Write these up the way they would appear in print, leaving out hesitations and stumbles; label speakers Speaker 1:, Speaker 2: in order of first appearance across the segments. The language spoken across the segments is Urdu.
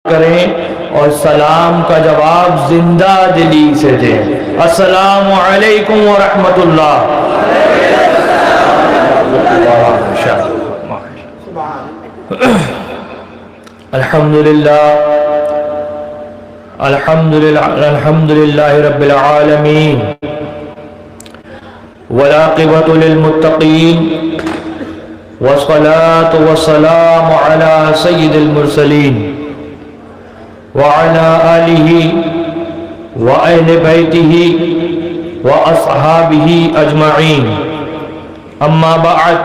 Speaker 1: کریں اور سلام کا جواب زندہ دلی سے دیں۔ السلام علیکم ورحمۃ اللہ۔ الحمد للہ رب العالمین والعاقبۃ للمتقین والصلاة والسلام علی سید المرسلین وعلى آلہ وأہل بیتہ وأصحابہ اجمعین، اما بعد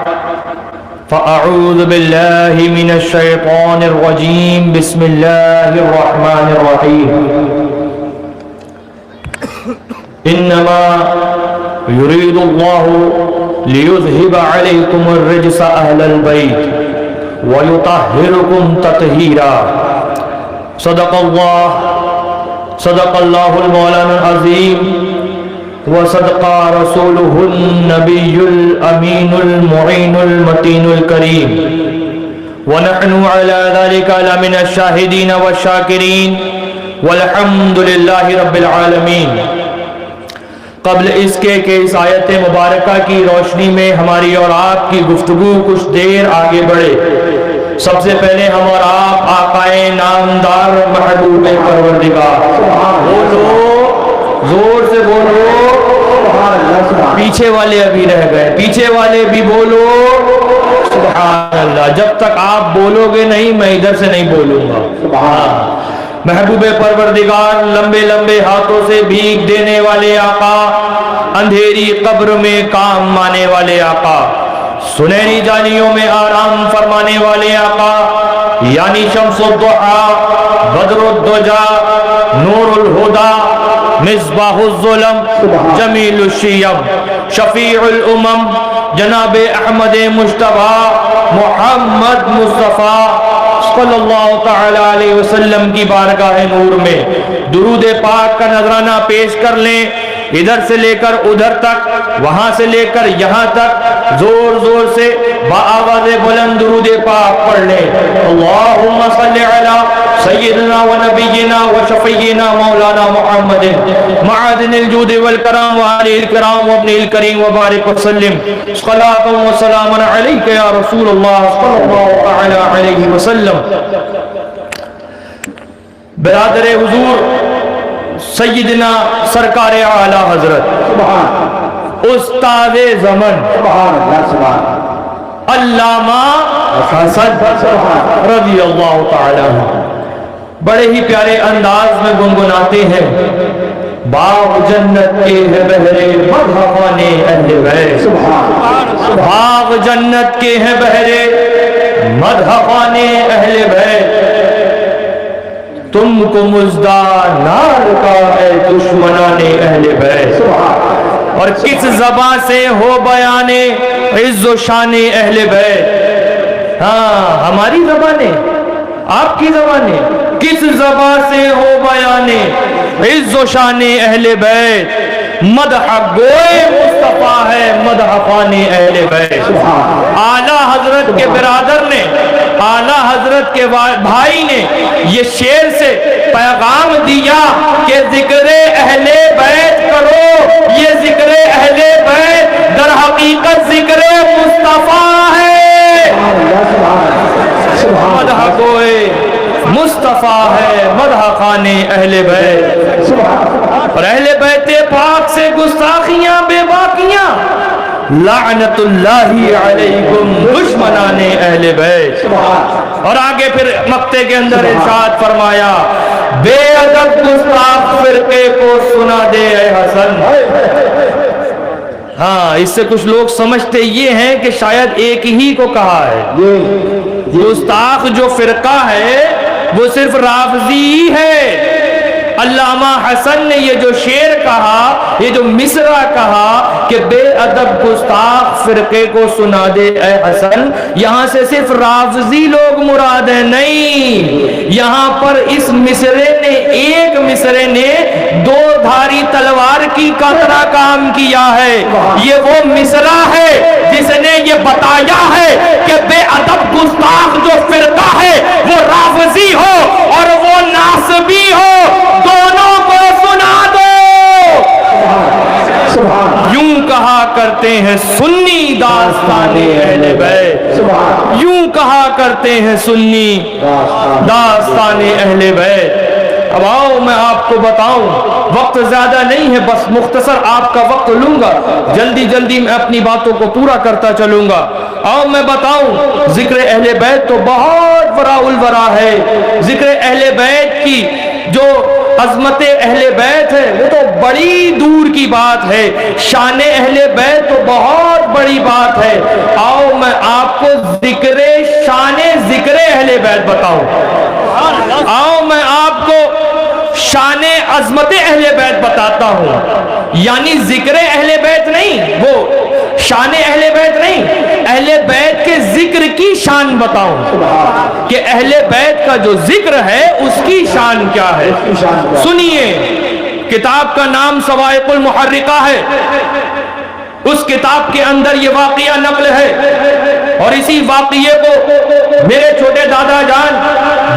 Speaker 1: فأعوذ باللہ من الشیطان الرجیم، بسم اللہ الرحمن الرحیم۔ انما یرید اللہ لیذہب علیکم الرجس اہل البیت ویطہرکم تطہیرا۔ صدق اللہ المولانا العظیم وصدق رسولہ النبی الامین المعین المتین الکریم، ونحن علی ذلک لمن الشاہدین والشاکرین، والحمد للہ رب العالمین۔ قبل اس کے کہ اس آیت مبارکہ کی روشنی میں ہماری اور آپ کی گفتگو کچھ دیر آگے بڑھے، سب سے پہلے ہم اور آپ آقائے نامدار محبوب پروردگار، بولو زور سے بولو، پیچھے والے ابھی رہ گئے، پیچھے والے بھی بولو سبحان اللہ۔ جب تک آپ بولو گے نہیں میں ادھر سے نہیں بولوں گا۔ محبوب پروردگار، لمبے لمبے ہاتھوں سے بھیگ دینے والے آقا، اندھیری قبر میں کام آنے والے آقا، سنہری جانیوں میں آرام فرمانے والے آقا، یعنی شمس الضحیٰ، بدر الدجا، نور الہدا، مصباح الظلم، جمیل الشیب، شفیع الامم، جناب احمد مجتبیٰ محمد مصطفیٰ صلی اللہ تعالی علیہ وسلم کی بارگاہ نور میں درود پاک کا نذرانہ پیش کر لیں۔ ادھر سے لے کر ادھر تک، وہاں سے لے کر یہاں تک زور زور سے بآواز بلند درود پاک پڑھ لیں۔ اللہم صلی علی سیدنا و نبینا و شفیعنا مولانا محمد معدن الجود والکرام وآلہ الکرام وابن الکریم وبارک وسلم، صلاۃ و سلام علیک یا رسول اللہ صلی اللہ تعالی علیہ وسلم۔ برادر حضور سیدنا سرکار اعلی حضرت استاد زمن علامہ حسن رضی اللہ تعالی عنہ بڑے ہی پیارے انداز میں گنگناتے ہیں، باغ جنت کے ہے بہرے مدحفان اہل بیت، باغ جنت کے ہے بہرے مدحفان اہل بیت، تم کو مژدہ نار کا ہے دشمنان اہل بیت، اور کس زبان سے ہو بیان عز و شان اہل بیت۔ ہاں ہماری زبانیں، آپ کی زبانیں، کس زبان سے ہو بیان عز و شان اہل بیت، مدح گوئے مصطفیٰ ہے مدح خوان اہل بیت۔ اعلیٰ حضرت کے برادر نے، اعلیٰ حضرت کے بھائی نے یہ شعر سے پیغام دیا کہ ذکر اہل بیت کرو، یہ ذکر اہل بیت در حقیقت ذکر مصطفیٰ ہے، مدح گوئے مصطفیٰ ہے مدح خوان اہل بیت۔ اور اہل بیت پاک سے گستاخیاں بے باقیاں، لعنت اللہ علیکم دشمنان اہل بیت۔ اور آگے پھر مقطع کے اندر ارشاد فرمایا، بے ادب گستاخ فرقے کو سنا دے اے حسن۔ ہاں اس سے کچھ لوگ سمجھتے یہ ہیں کہ شاید ایک ہی کو کہا ہے، گستاخ جو فرقہ ہے وہ صرف رافضی ہی ہے۔ علامہ حسن نے یہ جو شعر کہا، یہ جو مصرع کہا کہ بے ادب گستاخ فرقے کو سنا دے اے حسن، یہاں سے صرف رافضی لوگ مراد ہیں نہیں، یہاں پر اس مصرے نے، ایک مصرے نے دو دھاری تلوار کی طرح کام کیا ہے۔ یہ وہ مصرع ہے جس نے یہ بتایا ہے کہ بے ادب گستاخ جو فرقہ ہے وہ رافضی ہو اور وہ کرتے ہیں سنی داستان اہل بیت، یوں کہا کرتے ہیں سنی داستان اہل بیت۔ اب آؤ میں آپ کو بتاؤں، وقت زیادہ نہیں ہے، بس مختصر آپ کا وقت لوں گا، جلدی جلدی میں اپنی باتوں کو پورا کرتا چلوں گا۔ آؤ میں بتاؤں، ذکر اہل بیت تو بہت ورا الورا ہے، ذکر اہل بیت کی جو عظمت اہل بیت ہے وہ تو بڑی دور کی بات ہے، شان اہل بیت تو بہت بڑی بات ہے۔ آؤ میں آپ کو شان ذکر اہل بیت بتاؤں، آؤ میں آپ کو شان عظمت اہل بیت بتاتا ہوں، یعنی ذکر اہل بیت نہیں، وہ شان اہل بیت نہیں، اہل بیت کے ذکر کی شان بتاؤں کہ اہل بیت کا جو ذکر ہے اس کی شان کیا ہے۔ سنیے، کتاب کا نام صواعق المحرقہ ہے، اس کتاب کے اندر یہ واقعہ نقل ہے، اور اسی واقعے کو میرے چھوٹے دادا جان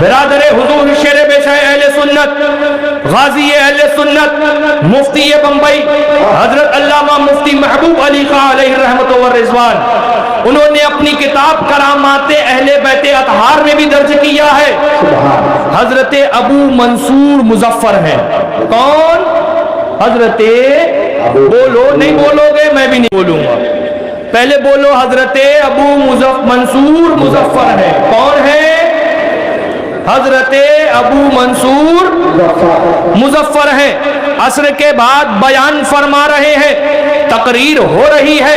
Speaker 1: برادر حضور شیر پیشہ اہل سنت، غازی اہل سنت، مفتی بمبئی حضرت علامہ مفتی محبوب علی خان علیہ رحمت و رضوان، انہوں نے اپنی کتاب کرامات اہل بیت اطہار میں بھی درج کیا ہے۔ حضرت ابو منصور مظفر ہیں، کون؟ حضرت، بولو، نہیں بولو گے میں بھی نہیں بولوں گا، پہلے بولو، حضرت ابو منصور مظفر ہے، کون ہے؟ حضرت ابو منصور مظفر ہیں، عصر کے بعد بیان فرما رہے ہیں، تقریر ہو رہی ہے،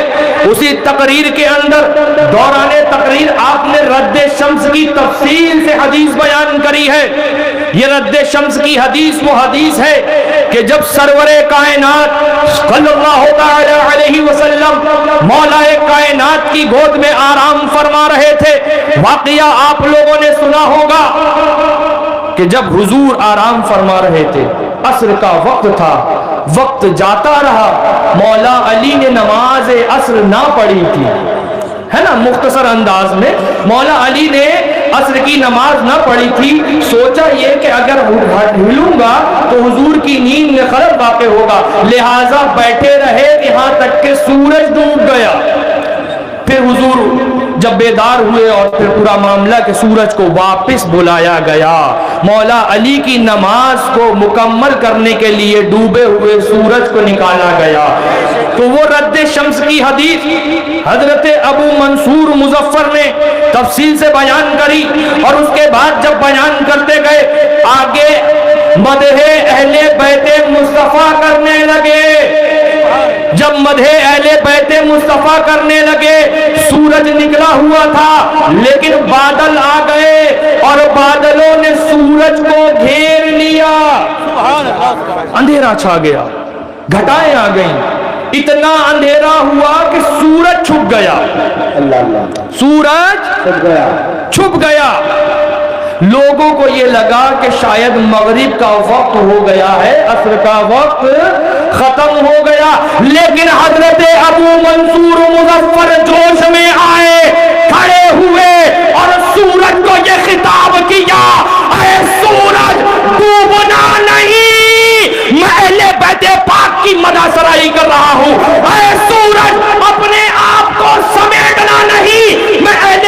Speaker 1: اسی تقریر کے اندر دوران تقریر آپ نے رد شمس کی تفصیل سے حدیث بیان کری ہے۔ یہ رد شمس کی حدیث وہ حدیث ہے کہ جب سرور کائنات صلی اللہ تعالی علیہ وسلم مولا کائنات کی گود میں آرام فرما رہے تھے، واقعہ آپ لوگوں نے سنا ہوگا کہ جب حضور آرام فرما رہے تھے، عصر کا وقت تھا، وقت جاتا رہا، مولا علی نے نماز عصر نہ پڑھی تھی، ہے نا، مختصر انداز میں مولا علی نے عصر کی نماز نہ پڑھی تھی، سوچا یہ کہ اگر ہلوں گا تو حضور کی نیند میں خلل واقع ہوگا، لہٰذا بیٹھے رہے یہاں تک کہ سورج ڈوب گیا۔ پھر حضور جب بیدار ہوئے اور پھر پورا معاملہ کہ سورج کو واپس بلایا گیا، مولا علی کی نماز کو مکمل کرنے کے لیے ڈوبے ہوئے سورج کو نکالا گیا۔ تو وہ رد شمس کی حدیث حضرت ابو منصور مظفر نے تفصیل سے بیان کری، اور اس کے بعد جب بیان کرتے گئے آگے مدح اہل بیت مصطفیٰ کرنے لگے۔ جب مدح اہل بیت مصطفیٰ کرنے لگے، سورج نکلا ہوا تھا لیکن بادل آ گئے اور بادلوں نے سورج کو گھیر لیا، اندھیرا چھا گیا، گھٹائیں آ گئیں، اتنا اندھیرا ہوا کہ سورج چھپ گیا، سورج چھپ گیا۔ لوگوں کو یہ لگا کہ شاید مغرب کا وقت ہو گیا ہے، عصر کا وقت ختم ہو گیا، لیکن حضرت ابو منصور مظفر جوش میں آئے، کھڑے ہوئے اور سورج کو یہ خطاب کیا، اے سورج ڈوبنا نہیں، میں اہل بیت پاک کی مدح سرائی کر رہا ہوں، اے سورج اپنے آپ کو سمیٹنا نہیں، میں اہل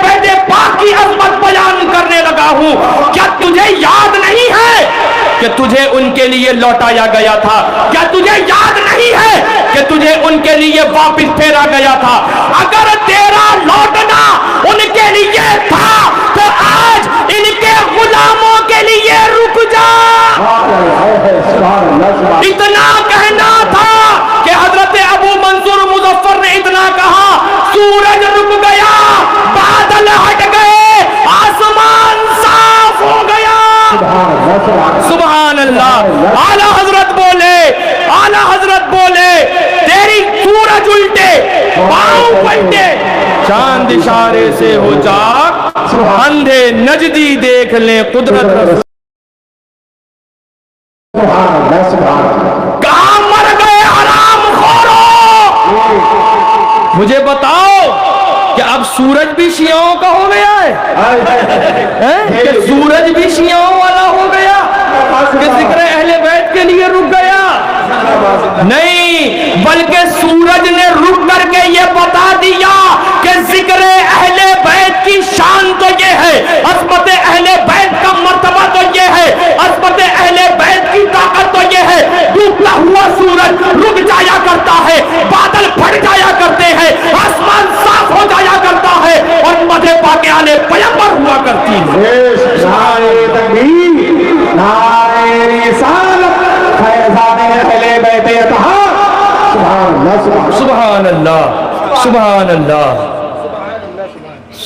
Speaker 1: بیت پاک کی عظمت بیان کرنے لگا ہوں۔ کیا تجھے یاد نہیں ہے کہ تجھے ان کے لیے لوٹایا گیا تھا؟ کیا تجھے یاد نہیں ہے کہ تجھے ان کے لیے واپس پھیرا گیا تھا؟ اگر تیرا لوٹنا ان کے لیے تھا تو آج ان کے غلاموں کے لیے رک جا۔ اتنا کہنا تھا کہ حضرت ابو منصور مظفر نے اتنا کہا، سورج رک گیا، بادل ہٹ گئے، آسمان صاف ہو گیا۔ سبحان اللہ۔ اعلیٰ حضرت بولے، اعلیٰ حضرت بولے، تیری سورج الٹے، پاؤں پلٹے، چاند اشارے سے ہو چاک، اندھے نجدی دیکھ لیں قدرت۔ کہاں مر گئے حرام خورو؟ مجھے بتاؤ کہ اب سورج بھی شیعوں کا ہو گیا ہے، کہ سورج بھی شیعوں والا ہو گیا، کہ ذکر اہل بیت کے لیے رک گیا؟ نہیں، بلکہ سورج نے رک کر کے یہ بتا دیا کہ ذکر اہل بیت کی شان تو یہ ہے، عظمت اہل بیت کا مرتبہ تو یہ ہے، عظمت اہل بیت کی طاقت تو یہ ہے۔ ڈوبتا ہوا سورج رک جایا کرتا ہے، بادل پھٹ جایا کرتے ہیں، آسمان صاف ہو جایا کرتا ہے، اور مدح پاک آل پیغمبر ہوا کرتی ہے۔
Speaker 2: نعرہ تکبیر، نعرہ رسالت، فیضان اہل بیت اطہار،
Speaker 1: سبحان اللہ، سبحان اللہ۔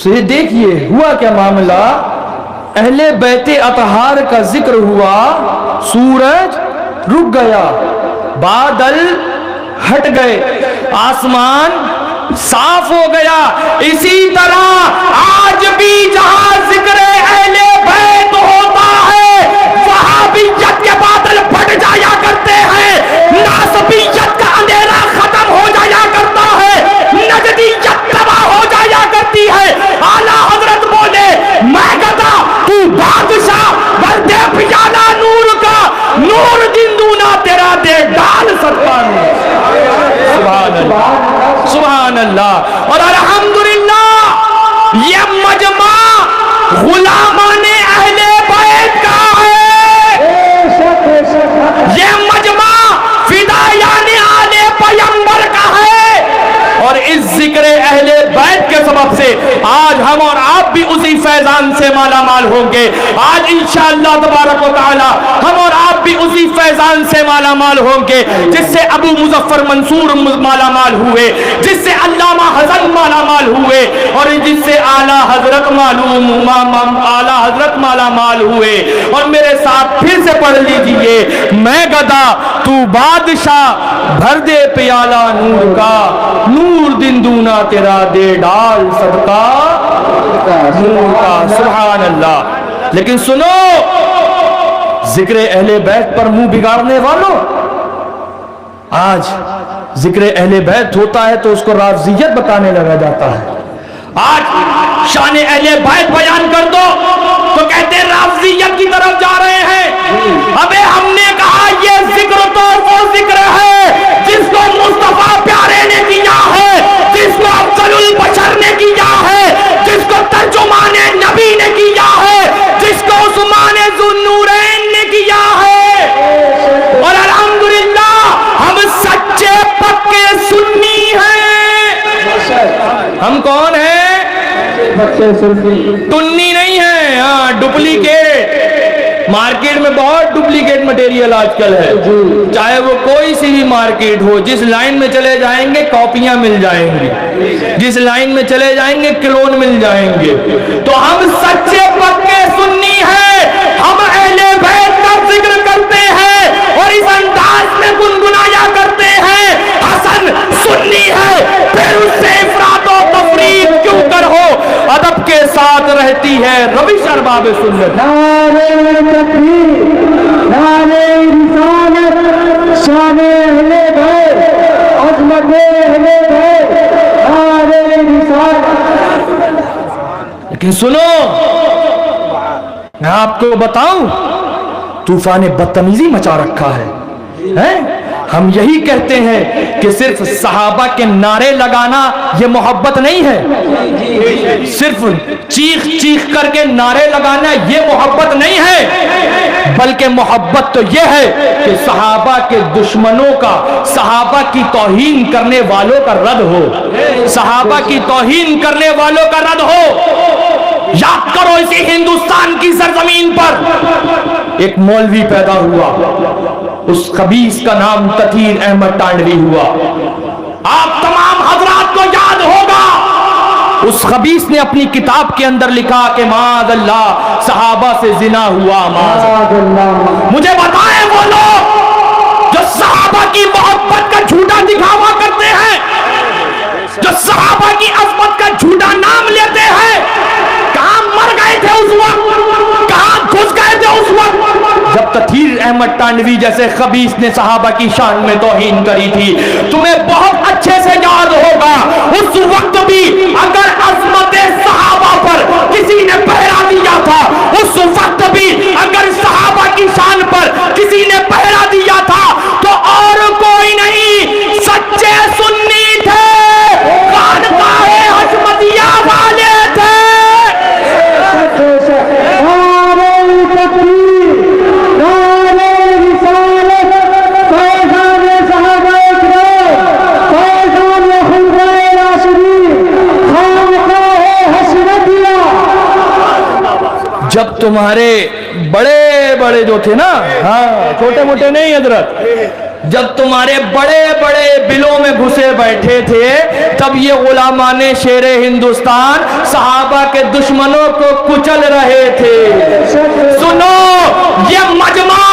Speaker 1: سے دیکھیے ہوا کیا معاملہ، اہل بیت اطہار کا ذکر ہوا، سورج رک گیا، بادل ہٹ گئے، آسمان صاف ہو گیا۔ اسی طرح آج بھی جہاں ذکر اہل بیت ہوتا ہے وہابیت کے بادل پھٹ جایا کرتے ہیں، ناسبیت کا اندھیرا ختم ہو جایا کرتا ہے، نجدیت تباہ ہو جایا کرتی ہے۔ اعلیٰ حضرت بولے میں گدا تو بادشاہ، بلدے پیالہ نور کا، نور دن دونا تیرا دے ڈال صدقہ نور۔ سبحان اللہ، سبحان اللہ۔ اور الحمدللہ یہ مجمع غلامان اہل بیت کا ہے، یہ مجمع فدایان آل پیغمبر کا ہے، اور اس ذکر اہل بیت کے سبب سے آج ہم اور آپ بھی اسی فیضان سے مالا مال ہوں گے۔ آج انشاءاللہ تبارک و تعالی ہم اور آپ بھی اسی فیضان سے مالا مال ہوں گے جس سے ابو مظفر منصور مالا مال ہوئے، جس سے علامہ حسن مالا مال ہوئے، اور جس سے اعلیٰ حضرت اعلیٰ حضرت مالا مال ہوئے۔ اور میرے ساتھ پھر سے پڑھ لیجئے، میں گدا تو بادشاہ، بھر دے پیالہ نور کا، نور دن دونا تیرا دے ڈال صدقہ نور کا۔ سبحان اللہ۔ لیکن سنو، ذکر اہل بیت پر منہ بگاڑنے والوں، آج ذکر اہل بیت ہوتا ہے تو اس کو رافضیت بتانے لگا جاتا ہے۔ آج شان اہل بیت بیان کر دو تو کہتے ہیں رافضیت کی طرف جا رہے ہیں۔ ابے ہم نے کہا یہ ذکر تو وہ ذکر ہے جس کو مصطفیٰ پیارے نے کیا ہے، جس کو افضل البشر نے کیا ہے، جس کو ترجمان نبی نے کیا ہے، جس کو عثمان ذو النورین نے کیا ہے۔ اور الحمدللہ ہم سچے پکے سنی ہیں۔ ہم کون ہیں؟ ٹنی نہیں ہے، ہاں ڈپلیکیٹ۔ مارکیٹ میں بہت ڈپلیکیٹ مٹیریل آج کل ہے، چاہے وہ کوئی سی بھی مارکیٹ ہو، جس لائن میں چلے جائیں گے کاپیاں مل جائیں گی، جس لائن میں چلے جائیں گے کلون مل جائیں گے۔ تو ہم سچے پکے سنی ہیں، ہم اہل بیت کا ذکر کرتے ہیں اور اس انداز میں گنگنایا کرتے ہیں، حسن سنی ہے، پھر اس سے افراط و تفریط کیوں کر ہو، ادب کے ساتھ رہتی ہے روش ارباب سنت۔
Speaker 2: نعرہ تکبیر، نعرہ رسالت، شان اہل بیت، عظمت اہل بیت، نعرہ رسالت۔
Speaker 1: لیکن سنو، میں آپ کو بتاؤں، طوفان بدتمیزی مچا رکھا ہے۔ ہم یہی کہتے ہیں کہ صرف صحابہ کے نعرے لگانا یہ محبت نہیں ہے، صرف چیخ چیخ کر کے نعرے لگانا یہ محبت نہیں ہے، بلکہ محبت تو یہ ہے کہ صحابہ کے دشمنوں کا، صحابہ کی توہین کرنے والوں کا رد ہو، صحابہ کی توہین کرنے والوں کا رد ہو۔ یاد کرو اسی ہندوستان کی سرزمین پر ایک مولوی پیدا ہوا، اس خبیث کا نام تطہیر احمد ٹانڈوی ہوا۔ آپ تمام حضرات کو یاد ہوگا اس خبیث نے اپنی کتاب کے اندر لکھا کہ معاذ اللہ صحابہ سے زنا ہوا، معاذ اللہ۔ مجھے بتائیں وہ لوگ جو صحابہ کی محبت کا جھوٹا دکھاوا کرتے ہیں، جو صحابہ کی عظمت کا جھوٹا نام لیتے ہیں، کہاں مر گئے تھے اس وقت، کہاں گھس گئے تھے اس وقت جب تطہیر احمد ٹانڈوی جیسے خبیث نے صحابہ کی شان میں توہین کری تھی؟ تمہیں بہت اچھے سے یاد ہوگا اس وقت بھی اگر عظمت صحابہ پر کسی نے پہرا دیا تھا، اس وقت بھی اگر صحابہ کی شان پر کسی نے پہرا دیا تھا تو اور کوئی نہیں جب تمہارے بڑے بڑے جو تھے نا، ہاں چھوٹے موٹے نہیں حضرت، جب تمہارے بڑے بڑے بلوں میں گھسے بیٹھے تھے تب یہ غلامان شیر ہندوستان صحابہ کے دشمنوں کو کچل رہے تھے. سنو، یہ مجمع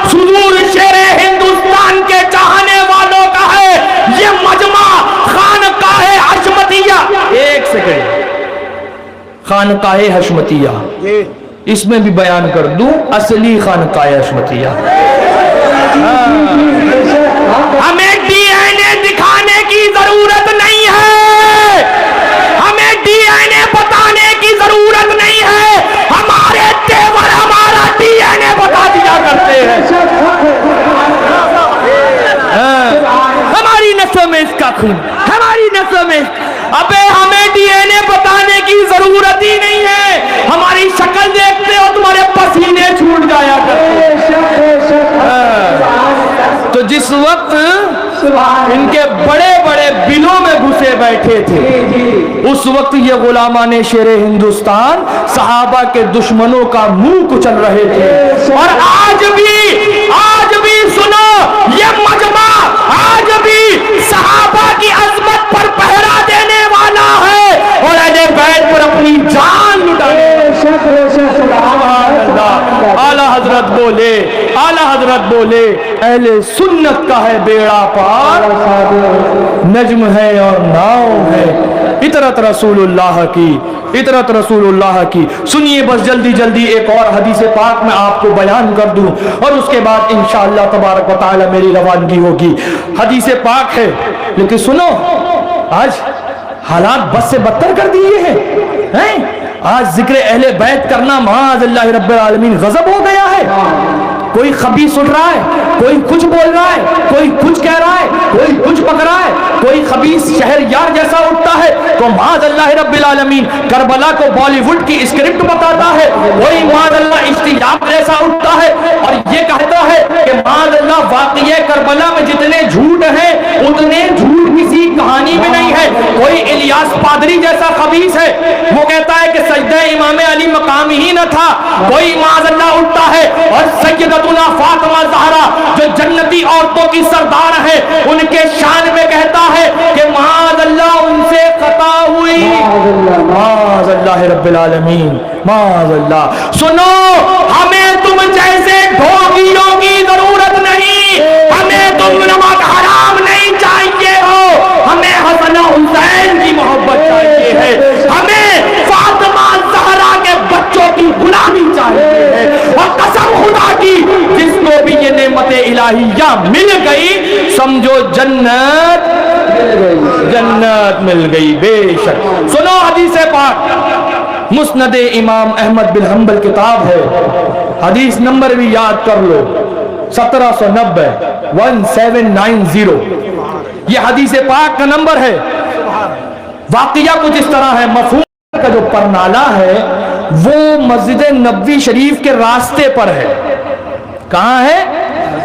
Speaker 1: حضور شیر ہندوستان کے چاہنے والوں کا ہے. یہ مجمع خانقاہ حشمتیہ، ایک سیکنڈ، خانقاہ حشمتیہ، اس میں بھی بیان کر دوں اصلی خانقاہ حشمتیہ. ہمیں ڈی این اے دکھانے کی ضرورت نہیں ہے، ہمیں ڈی این اے بتانے کی ضرورت نہیں ہے، ہمارے تیور ہمارا ڈی این اے بتا دیا کرتے ہیں. ہماری نسلوں میں اس کا خون، ہماری نسلوں میں، ابے ہمیں ڈی این اے بتانے کی ضرورت ہی نہیں ہے. ہماری شکل دیکھتے ہو تمہارے پسینے چھوٹ جایا کرتے. تو جس وقت ان کے بڑے بڑے بلوں میں گھسے بیٹھے تھے اس وقت یہ غلامان شیر ہندوستان صحابہ کے دشمنوں کا منہ کچل رہے تھے. اور آج بھی سنو، یہ مجمع آج بھی صحابہ کی عظمت پر پہرا دینے والا ہے اور اہل بیت پر اپنی جان لٹانے. اعلیٰ حضرت بولے اہل سنت کا ہے بیڑا پار، نجم ہے اور ناؤ ہے، اطرت رسول اللہ کی، اطرت رسول اللہ کی. سنیے بس جلدی ایک اور حدیث پاک میں آپ کو بیان کر دوں اور اس کے بعد انشاءاللہ تبارک و تعالی میری روانگی ہوگی. حدیث پاک ہے لیکن سنو، آج حالات بس سے بدتر کر دیے ہیں. آج ذکر اہل بیت کرنا معاذ اللہ رب العالمین غضب ہو گیا ہے. کوئی خبیث اٹھ رہا ہے، کوئی کچھ بول رہا ہے، کوئی کچھ کہہ رہا ہے، کوئی کچھ پک رہا ہے، کوئی خبیث شہر یار جیسا اٹھتا ہے تو معاذ اللہ رب العالمین کربلا کو بالی ووڈ کی اسکرپٹ بتاتا ہے. کوئی معاذ اللہ اشتیاق جیسا اٹھتا ہے اور یہ کہتا ہے کہ معاذ اللہ واقعہ کربلا میں جتنے جھوٹ ہیں اتنے جھوٹ کسی کہانی میں نہیں ہے. کوئی الیاس پادری جیسا خبیث ہے، وہ کہتا ہے کہ سجدہ امام علی مقام ہی نہ تھا. کوئی معاذ اللہ اٹھتا ہے اور سیدتنا فاطمہ زہرا جو جنتی عورتوں کی سردار ہے ان کے شان میں کہتا ہے کہ معاذ اللہ ان سے خطا ہوئی. معاذ اللہ رب العالمین، معاذ اللہ. سنو، ہمیں تم جیسے ڈھوگیوں کی ضرورت نہیں، ہمیں تم نمک حرام نہیں چاہیے ہو، ہمیں حسن حسین کی محبت چاہیے ہے، ہمیں فاطمہ زہرا کے بچوں کی غلامی چاہیے ہے. اور قسم خدا کی جس کو بھی یہ نعمت الہیہ مل گئی سمجھو جنت مل گئی بے شک. سنو حدیث پاک، مسند امام احمد بن حنبل کتاب ہے، حدیث نمبر بھی یاد کر لو 1790 1790. یہ حدیث پاک کا نمبر ہے. واقعہ کچھ اس طرح ہے. مفہوم کا جو پرنالہ ہے وہ مسجد نبوی شریف کے راستے پر ہے. کہاں ہے؟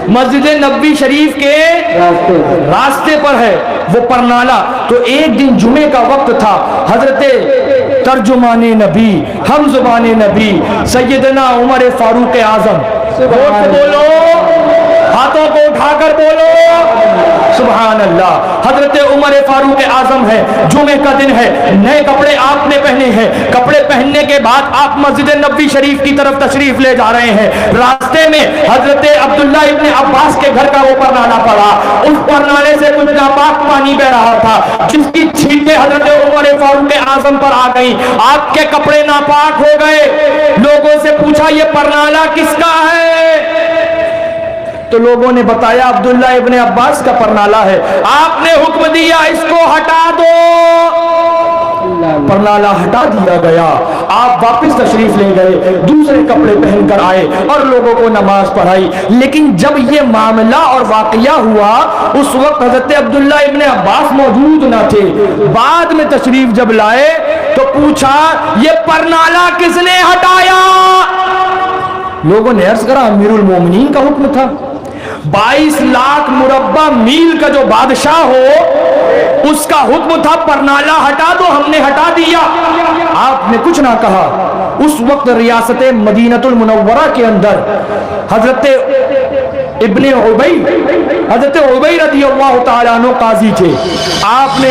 Speaker 1: مسجد نبوی شریف کے راستے پر ہے وہ پرنالہ. تو ایک دن جمعے کا وقت تھا. حضرت ترجمان نبی، ہم زبان نبی سیدنا عمر فاروق اعظم، بولو، ہاتھوں کو اٹھا کر بولو سبحان اللہ. حضرت عمر فاروق اعظم ہے، جمعے کا دن ہے، نئے کپڑے آپ نے پہنے ہیں. کپڑے پہننے کے بعد آپ مسجد نبوی شریف کی طرف تشریف لے جا رہے ہیں. راستے میں حضرت عبداللہ ابن عباس کے گھر کا وہ پرنالہ پڑا. اس پرنالے سے کچھ ناپاک پانی بہ رہا تھا جس کی چھینٹیں حضرت عمر فاروق اعظم پر آ گئی. آپ کے کپڑے ناپاک ہو گئے. لوگوں سے پوچھا یہ پرنالہ کس کا ہے؟ تو لوگوں نے بتایا عبداللہ ابن عباس کا پرنالہ ہے. آپ نے حکم دیا اس کو ہٹا دو. پرنالہ ہٹا دیا گیا. آپ واپس تشریف لے گئے، دوسرے کپڑے پہن کر آئے اور لوگوں کو نماز پڑھائی. لیکن جب یہ معاملہ اور واقعہ ہوا اس وقت حضرت عبداللہ ابن عباس موجود نہ تھے. بعد میں تشریف جب لائے تو پوچھا یہ پرنالہ کس نے ہٹایا؟ لوگوں نے عرض کرا امیر المومنین کا حکم تھا. 22 لاکھ مربع میل کا جو بادشاہ ہو اس کا حکم تھا پرنالہ ہٹا دو، ہم نے ہٹا دیا. آپ نے کچھ نہ کہا. اس وقت ریاست مدینہ المنورہ کے اندر حضرت ابن عبی رضی اللہ تعالیٰ عنہ قاضی تھے. آپ نے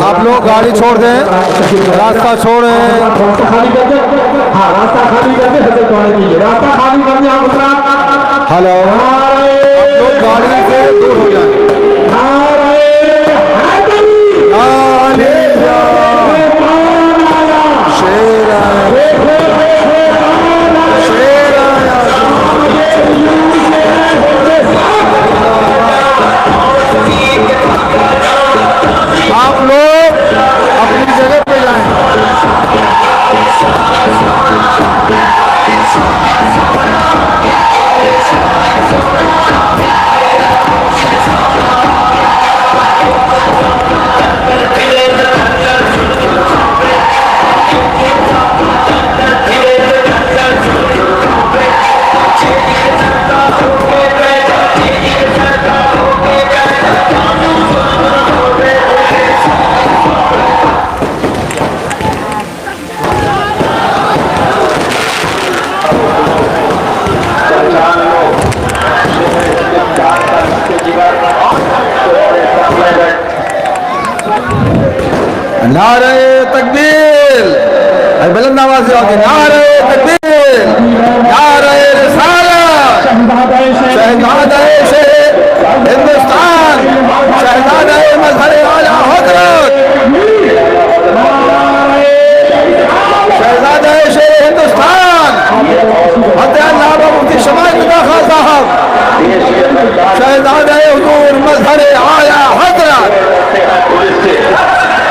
Speaker 3: آپ لوگ گاڑی چھوڑ دیں, راستہ چھوڑیں. ہلو, آپ لوگ گاڑی سے دور ہو جائیں. آپ لوگ اپنی جگہ پہ جائیں. نعرہ تکبیر, بلند آواز سے آگے. نعرہ تکبیر, نعرہ رسالت, شہزادہ ہندوستان, شہزادہ مظہر اعلیٰ حضرت, شہزادہ ہندوستان حضرت علامہ مفتی شمائل رضا خان صاحب, شہزادہ حضور مظہر اعلیٰ حضرت.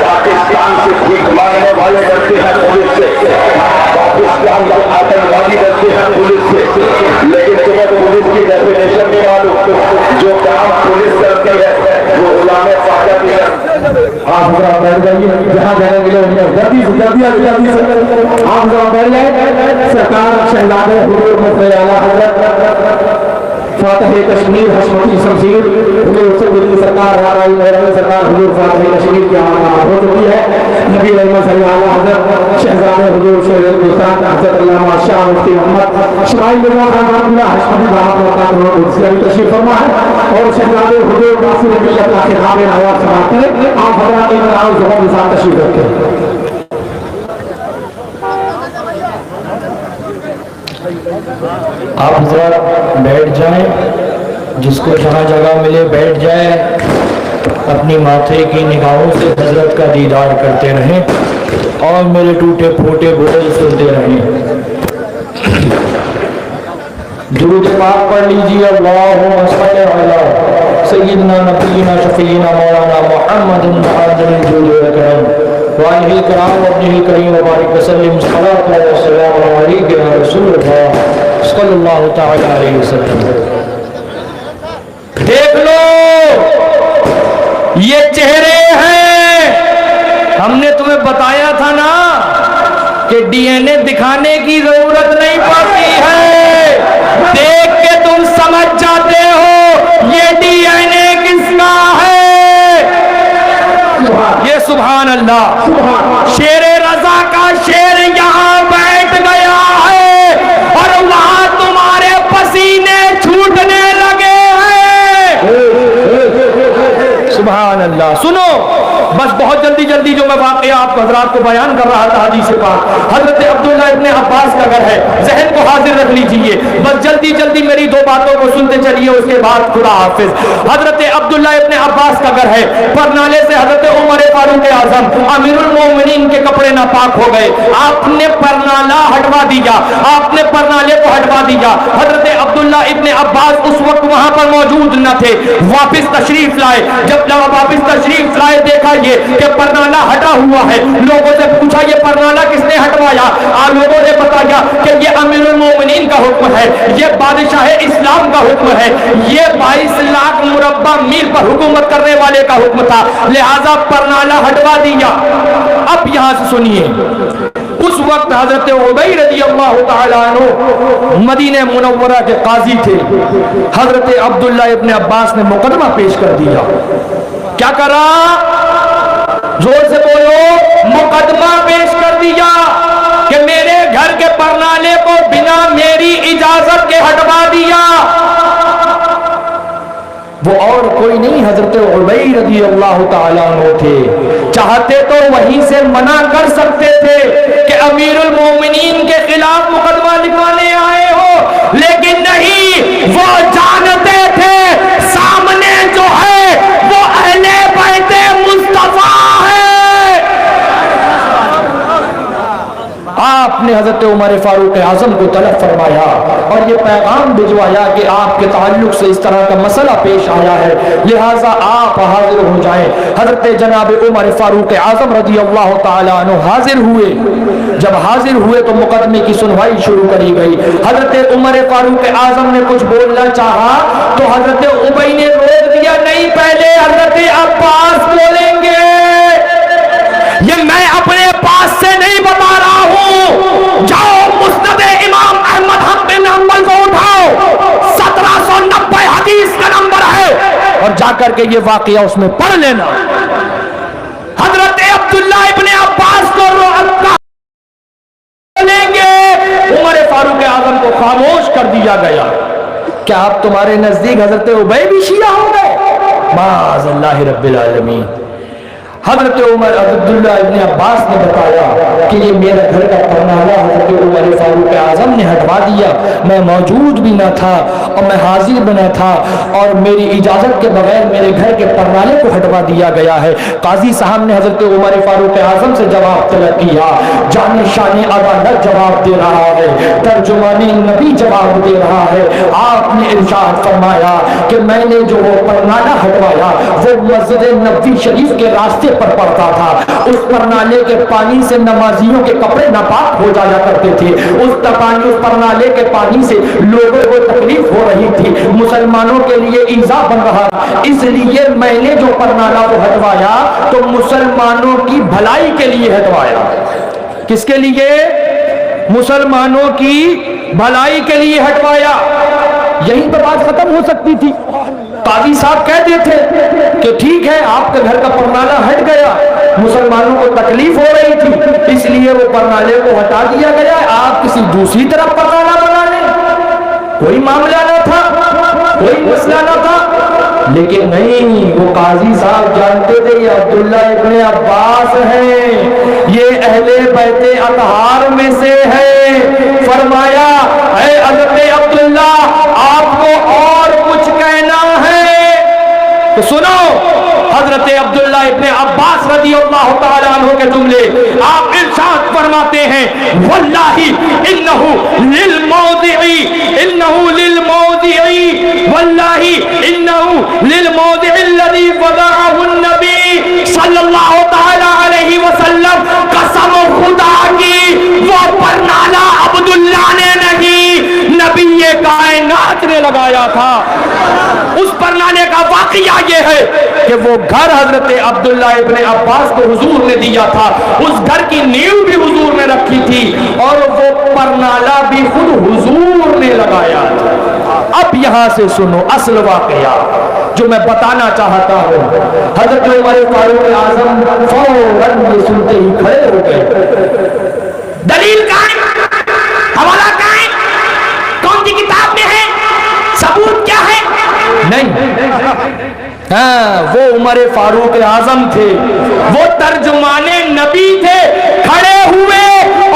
Speaker 4: پاکستان سے بھیک مانگنے والے ڈرتے ہیں پولیس سے, پاکستان کے آتنکوادی ڈرتے ہیں پولیس سے, لیکن تمہیں پولیس کی ڈیفینیشن نہیں معلوم. جو کام پولیس کرتی ہے وہ غلام فاقہ بھی ہے.
Speaker 2: آپ ذرا بیٹھ جائیے, جہاں جانے کے لیے جلدی سے آپ ذرا بیٹھ جائیں. سرکار شہزادہ حضور مظہر اعلیٰ حضرت فاتح کشمیر حشمتی شمشیر سرکار سرکار حضور فاتح کشمیر کی آمد ہو چکی ہے. نبی رحمت صلی اللہ علیہ وسلم شہزادہ حضور شہر ہندوستان حضرت علامہ شاہ مفتی محمد شمائل رضا خان حشمتی صاحب تشریف فرما ہے اور شہزادہ حضور ناصر ملت کا خطاب نواب سماعت کریں. آپ حضرات ظہور کے ساتھ تشریف رکھیں.
Speaker 1: آپ حضرات بیٹھ جائیں، جس کو جہاں جگہ ملے بیٹھ جائے، اپنی ماتھے کی نگاہوں سے حضرت کا دیدار کرتے رہیں اور میرے ٹوٹے پھوٹے بول سنتے رہیں۔ درود پاک پڑھ لیجیے، اللہم صلی علی سیدنا نبینا شفیعنا مولانا محمد عادل الجود والاکرام وآلہ الکرام وابنہ الکریم وبارک وسلم صلاۃ و سلام علیک یا رسول اللہ صلی اللہ تعالی علیہ وسلم۔ دیکھ لو یہ چہرے ہیں، ہم نے تمہیں بتایا تھا نا کہ ڈی این اے دکھانے کی ضرورت نہیں پڑتی ہے، دیکھ کے تم سمجھ جاتے ہو یہ ڈی این اے کس کا ہے۔ یہ سبحان اللہ، شیر رضا کا شیر یہاں بیٹھ گیا ہے اور وہاں تمہارے پسینے چھوٹنے لگے ہیں۔ سبحان اللہ۔ سنو بس بہت جلدی جلدی جو میں واقعہ آپ حضرات کو بیان کر رہا تھا حدیث پاک، حضرت عبداللہ ابن عباس کا گھر ہے، ذہن کو حاضر رکھ لیجئے، بس جلدی جلدی میری دو باتوں کو سنتے چلیے، اس کے بعد خدا حافظ۔ حضرت عبداللہ ابن عباس کا گھر ہے، پرنالے سے حضرت عمر فاروق اعظم امیر المومنین کے کپڑے ناپاک ہو گئے، آپ نے پرنالہ ہٹوا دیا، آپ نے پرنالے کو ہٹوا دیا۔ حضرت عبداللہ ابن عباس اس وقت وہاں پر موجود نہ تھے، واپس تشریف لائے، جب واپس تشریف لائے دیکھا یہ کہ پرنالہ ہٹا ہوا ہے، لوگوں سے پوچھا یہ پرنالہ کس نے ہٹوایا؟ لوگوں نے بتایا کہ یہ امیر المومنین کا حکم ہے، یہ بادشاہ اسلام کا حکم ہے، یہ 22 لاکھ مربع میل پر حکومت کرنے والے کا حکم تھا، لہذا پرنالہ ہٹوا دیا۔ اب یہاں سے سنیے، اس وقت حضرت عبی رضی اللہ تعالیٰ عنہ مدینہ منورہ کے قاضی تھے، حضرت عبداللہ ابن عباس نے مقدمہ پیش کر دیا۔ کیا کرا؟ زور سے بولو، مقدمہ پیش کر دیا کہ میرے گھر کے پرنالے کو بنا میری اجازت کے ہٹوا دیا۔ وہ اور کوئی نہیں حضرت عبی رضی اللہ تعالیٰ عنہ تھے، چاہتے تو وہیں سے منع کر سکتے تھے کہ امیر المومنین کے خلاف مقدمہ لکھوانے آئے ہو، لیکن نہیں، وہ جانتے تھے سامنے جو ہے وہ اہل بیت مصطفیٰ ہے۔ آپ نے حضرت عمر فاروق اعظم کو طلب فرمایا اور یہ پیغام بھجوایا کہ آپ کے تعلق سے اس طرح کا مسئلہ پیش آیا ہے، لہٰذا آپ حاضر ہو جائیں۔ حضرت جناب عمر فاروق اعظم رضی اللہ تعالیٰ عنہ حاضر ہوئے، جب حاضر ہوئے تو مقدمے کی سنوائی شروع کری گئی۔ حضرت عمر فاروق اعظم نے کچھ بولنا چاہا تو حضرت عبی نے روک دیا، نہیں، پہلے حضرت عباس بولیں گے، یہ میں اپنے پاس سے نہیں بتا رہا ہوں، جاؤ مسند امام احمد بن حنبل کو اٹھاؤ، 1790 حدیث کا نمبر ہے، اور جا کر کے یہ واقعہ اس میں پڑھ لینا۔ حضرت عبداللہ ابن عباس کو بولیں گے، عمر فاروق اعظم کو خاموش کر دیا گیا۔ کیا اب تمہارے نزدیک حضرت عبی بھی شیعہ ہو گئے؟ معاذ اللہ رب العالمین۔ حضرت عبداللہ ابن عباس نے بتایا کہ یہ میرا گھر کا پرنالہ حضرت عمر فاروق اعظم نے ہٹوا دیا، میں موجود بھی نہ تھا اور میں حاضر بھی نہ تھا، اور میری اجازت کے بغیر میرے گھر کے پرنالے کو ہٹوا دیا گیا ہے۔ قاضی صاحب نے حضرت عمر فاروق اعظم سے جواب طلب کیا، جانے شان عدالت جواب دے رہا ہے، ترجمان نبی جواب دے رہا ہے۔ آپ نے ارشاد فرمایا کہ میں نے جو وہ پرنالہ ہٹوایا وہ مسجد نبوی شریف کے راستے پر پڑتا تھا، اس پرنالے کے پانی سے نمازیوں کے کپڑے ناپاک ہو جایا کرتے تھے، اس پرنالے کے پانی سے لوگوں کو تکلیف ہو رہی تھی، مسلمانوں کے لیے ایذا بن رہا، اس لیے میں نے جو پرنالہ کو ہٹوایا تو مسلمانوں کی بھلائی کے لیے ہٹوایا۔ کس کے لیے؟ مسلمانوں کی بھلائی کے لیے ہٹوایا۔ یہیں پہ بات ختم ہو سکتی تھی، قاضی صاحب کہتے تھے کہ ٹھیک ہے آپ کے گھر کا پرنالہ ہٹ گیا، مسلمانوں کو تکلیف ہو رہی تھی اس لیے وہ پرنالے کو ہٹا دیا گیا، آپ کسی دوسری طرف پرنالہ بنا لیں، کوئی معاملہ نہ تھا، کوئی مسئلہ نہ تھا۔ لیکن نہیں، وہ قاضی صاحب جانتے تھے یہ عبداللہ ابن عباس ہیں، یہ اہل بیت اطہار میں سے ہے۔ فرمایا حضرت عبداللہ ابن عباس رضی اللہ تعالیٰ عنہ کے جملے آپ ارشاد فرماتے ہیں واللہ انہو للموضعی واللہ انہو للموضع الذی وضعہ النبی صلی اللہ تعالیٰ علیہ وسلم، قسم خدا کی وہ پرنالہ عبداللہ نے نہیں نبی کائنات نے لگایا تھا۔ اس پرنالے کا واقعہ یہ ہے کہ وہ گھر حضرت عبداللہ ابن عباس کو حضور نے دیا تھا، اس گھر کی نیو بھی حضور نے رکھی تھی اور وہ پرنالہ بھی خود حضور نے لگایا تھا۔ اب یہاں سے سنو اصل واقعہ جو میں بتانا چاہتا ہوں۔ حضرت عمر فاروق اعظم فوراً یہ سنتے ہی کھڑے ہو گئے۔ دلیل کہاں ہے؟ حوالہ کہاں ہے؟ کون سی کتاب میں ہے؟ ثبوت کیا ہے؟ نہیں، ہاں وہ عمر فاروق اعظم تھے، وہ ترجمان نبی تھے، کھڑے ہوئے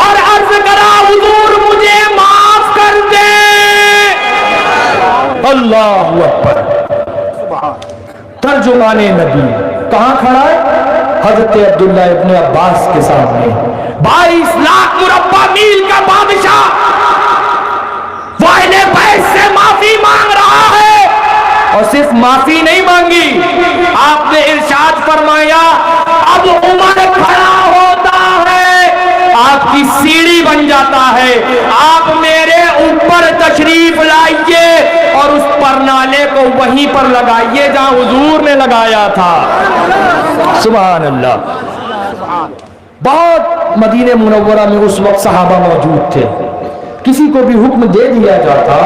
Speaker 1: اور عرض کرا حضور مجھے معاف کر دیں۔ اللہ اکبر، ترجمان نبی کہاں کھڑا ہے؟ حضرت عبداللہ ابن عباس کے سامنے 22 لاکھ مربع میل کا بادشاہ وہ اہل بیت سے معافی مانگ رہا ہے، اور صرف معافی نہیں مانگی، آپ نے ارشاد فرمایا اب عمر کھڑا ہوتا ہے آپ کی سیڑھی بن جاتا ہے، آپ میرے اوپر تشریف لائیے اور اس پرنالے کو وہیں پر لگائیے جہاں حضور نے لگایا تھا۔ سبحان اللہ۔ بہت مدینہ منورہ میں اس وقت صحابہ موجود تھے، کسی کو بھی حکم دے دیا جاتا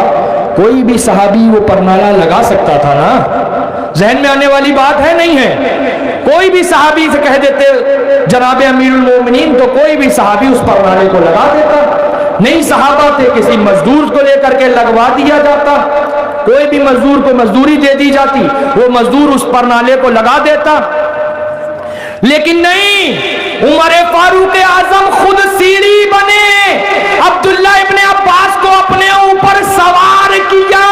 Speaker 1: کوئی بھی صحابی وہ پرنالہ لگا سکتا تھا نا، ذہن میں آنے والی بات ہے نہیں ہے؟ کوئی بھی صحابی سے کہہ دیتے جناب امیر المومنین تو کوئی بھی صحابی اس پرنالے کو لگا دیتا، نہیں صحابہ تھے کسی مزدور کو لے کر کے لگوا دیا جاتا، کوئی بھی مزدور کو مزدوری دے دی جاتی وہ مزدور اس پرنالے کو لگا دیتا، لیکن نہیں، عمر فاروق اعظم خود سیڑھی بنے، عبداللہ ابن عباس کو اپنے اوپر سوار کیا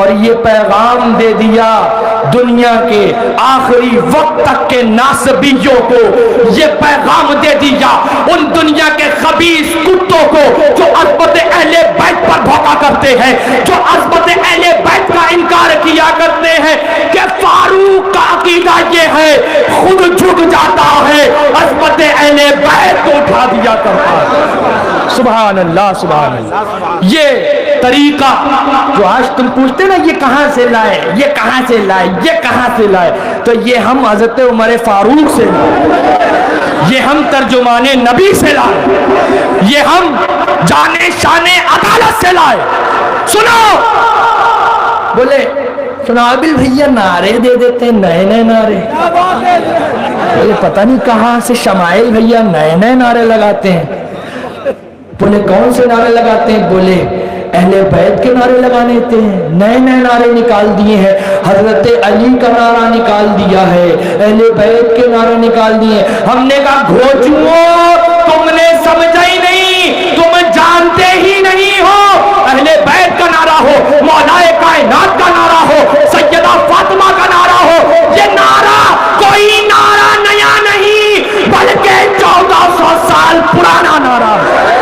Speaker 1: اور یہ پیغام دے دیا دنیا کے آخری وقت تک کے ناصبیوں کو، یہ پیغام دے دیا ان دنیا کے خبیث کتوں کو جو عظمت اہل بیت پر بھوکا کرتے ہیں، جو عظمت اہل بیت کا انکار کیا کرتے ہیں کہ فاروق کا عقیدہ یہ ہے خود جھک جاتا ہے، عظمت اہل بیت کو اٹھا دیا کرتا ہے۔ سبحان اللہ سبحان اللہ۔ یہ طریقہ جو آج تم پوچھتے نا یہ کہاں سے لائے، یہ کہاں سے لائے، یہ کہاں سے لائے، تو یہ ہم حضرت عمر فاروق سے لائے، یہ ہم ترجمان نبی سے لائے، یہ ہم جانے شان عدالت سے لائے۔ سنو بولے سنابل بھیا نعرے دے دیتے ہیں نئے نئے نعرے، بولے پتہ نہیں کہاں سے شمائل بھیا نئے نئے نعرے لگاتے ہیں، بولے کون سے نعرے لگاتے ہیں؟ بولے اہل بیت کے نعرے لگانے تھے، نئے نئے نعرے نکال دیے ہیں، حضرت علی کا نعرہ نکال دیا ہے، اہل بیت کے نعرے نکال دیے۔ ہم نے کہا گھوچو تم نے سمجھا ہی نہیں، تم جانتے ہی نہیں ہو، اہل بیت کا نعرہ ہو، مولا کائنات کا نعرہ ہو، سیدہ فاطمہ کا نعرہ ہو، یہ نعرہ کوئی نعرہ نیا نہیں بلکہ 1400 سال پرانا نعرہ ہے۔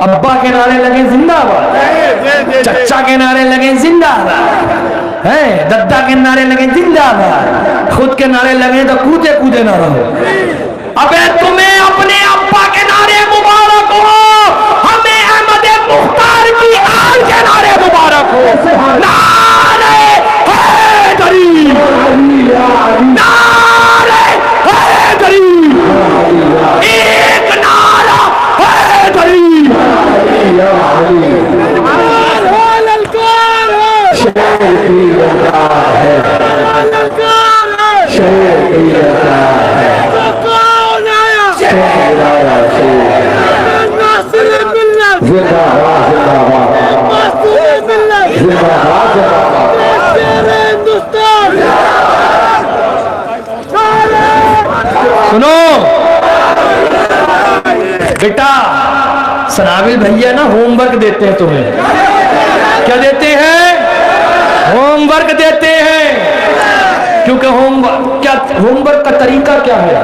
Speaker 1: ابا کے نعرے لگے زندہ باد، چچا کے نعرے لگے زندہ باد، ددا کے نعرے لگے زندہ باد، خود کے نعرے لگے تو کودے کودے نہ رہو۔ ابے تمہیں اپنے ابا کے نعرے مبارک ہو، ہمیں احمد مختار کی آل کے نعرے مبارک ہو۔ نعرے حیدری، نعرے حیدری، ایک نعرہ حیدری۔ سنو بیٹا، سنابل بھیا نا ہوم ورک دیتے ہیں تمہیں. کیا دیتے ہیں؟ ہوم ورک دیتے ہیں. کیونکہ ہوم ورک کا طریقہ کیا ہے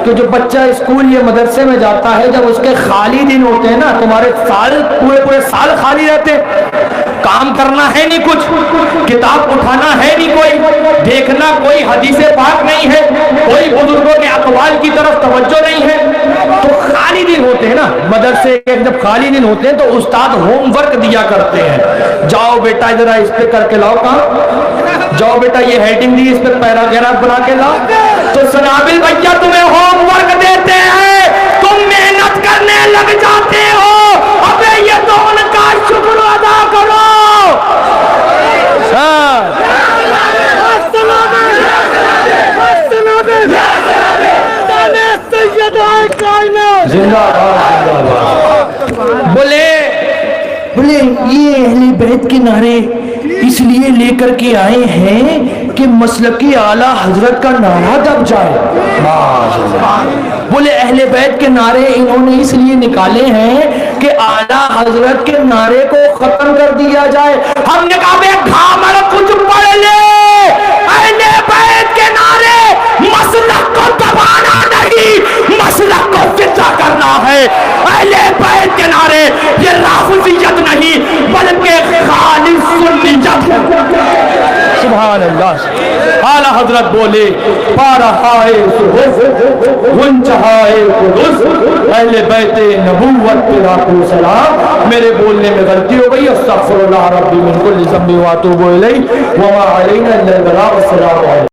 Speaker 1: کہ جو بچہ اسکول یا مدرسے میں جاتا ہے، جب اس کے خالی دن ہوتے ہیں نا، تمہارے سال پورے سال خالی رہتے، کام کرنا ہے نہیں، کچھ کتاب اٹھانا ہے نہیں، کوئی دیکھنا، کوئی حدیث پاک نہیں ہے، کوئی بزرگوں کے اقوال کی طرف توجہ نہیں ہے، تو خالی دن ہوتے ہیں نا مدرسے کے، جب خالی دن ہوتے ہیں تو استاد ہوم ورک دیا کرتے ہیں. جاؤ بیٹا ذرا اس پہ کر کے لاؤ کام، جاؤ بیٹا یہ ہیڈنگ دی، اس پہ پیراگراف بنا کے لاؤ. تو سنابل بھیا تمہیں ہوم ورک دیتے ہیں، تم محنت کرنے لگ جاتے ہو. ابے یہ تو ان کا شکر ادا کرو. بولے یہ اہل بیت کے نعرے اس لیے لے کر کے آئے ہیں کہ مسلک اعلیٰ حضرت کا نعرہ دب جائے. بولے اہل بیت کے نعرے انہوں نے اس لیے نکالے ہیں کہ اعلیٰ حضرت کے نعرے کو ختم کر دیا جائے. ہم نے کہا بے گھامر کچھ پڑھ لے، اہل بیت کے نعرے مسلک کو دبانا نہیں، مسلک کو فضا کرنا ہے. اہل بیت کے نعرے یہ رافضیت نہیں بلکہ خالص سنیت ہے. سبحان اللہ. اعلیٰ حضرت بولے پارہائے صحف گنچہائے قدس اہل بیت نبوت پہ لاکھوں سلام. میرے بولنے میں غلطی ہو گئی، استغفر اللہ ربی من کل ذنب واتوب الیہ وما علینا الا البلاغ. السلام علیکم.